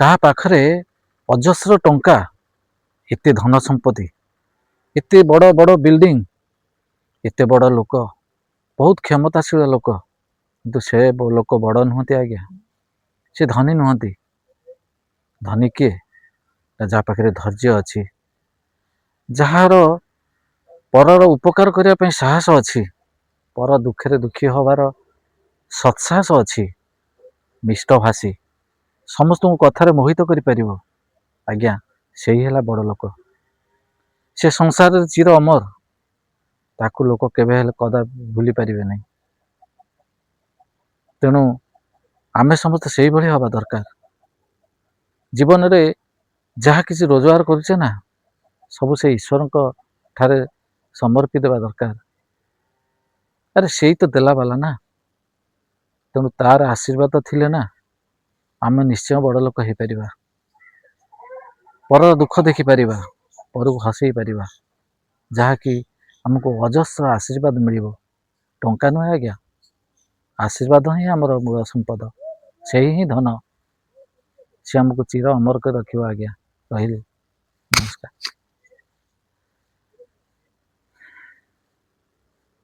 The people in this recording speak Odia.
ତାହା ପାଖରେ ଅଜସ୍ର ଟଙ୍କା, ଏତେ ଧନ ସମ୍ପତ୍ତି, ଏତେ ବଡ଼ ବଡ଼ ବିଲ୍ଡିଂ, ଏତେ ବଡ଼ ଲୋକ, ବହୁତ କ୍ଷମତାଶୀଳ ଲୋକ, କିନ୍ତୁ ସେ ଲୋକ ବଡ଼ ନୁହନ୍ତି ଆଜ୍ଞା। ସେ ଧନୀ ନୁହନ୍ତି। ଧନୀ କିଏ? ଯାହା ପାଖରେ ଧୈର୍ଯ୍ୟ ଅଛି, ଯାହାର ପରର ଉପକାର କରିବା ପାଇଁ ସାହସ ଅଛି, ପର ଦୁଃଖରେ ଦୁଃଖୀ ହେବାର ସତ୍ସାହସ ଅଛି, ମିଷ୍ଟଭାଷୀ, ସମସ୍ତଙ୍କୁ କଥାରେ ମୋହିତ କରିପାରିବ, ଆଜ୍ଞା ସେଇ ହେଲା ବଡ଼ ଲୋକ। ସେ ସଂସାରରେ ଚିର ଅମର, ତାକୁ ଲୋକ କେବେ ହେଲେ କଦାପି ଭୁଲି ପାରିବେ ନାହିଁ। ତେଣୁ ଆମେ ସମସ୍ତେ ସେଇଭଳି ହେବା ଦରକାର। ଜୀବନରେ ଯାହା କିଛି ରୋଜଗାର କରୁଛେ ନା, ସବୁ ସେ ଈଶ୍ୱରଙ୍କ ଠାରେ ସମର୍ପି ଦେବା ଦରକାର। ଆରେ ସେଇ ତ ଦେଲା ବାଲା ନା, ତେଣୁ ତାର ଆଶୀର୍ବାଦ ଥିଲେ ନା ଆମେ ନିଶ୍ଚୟ ବଡ଼ ଲୋକ ହେଇପାରିବା, ପରର ଦୁଃଖ ଦେଖିପାରିବା, ପରକୁ ହସେଇ ପାରିବା, ଯାହାକି ଆମକୁ ଅଜସ୍ର ଆଶୀର୍ବାଦ ମିଳିବ। ଟଙ୍କା ନୁହେଁ ଆଜ୍ଞା, ଆଶୀର୍ବାଦ ହିଁ ଆମର ମୂଳ ସମ୍ପଦ, ସେହି ହିଁ ଧନ। ସେ ଆମକୁ ଚିର ଅମର କରି ରଖିବ ଆଜ୍ଞା। ରହିଲି, ନମସ୍କାର।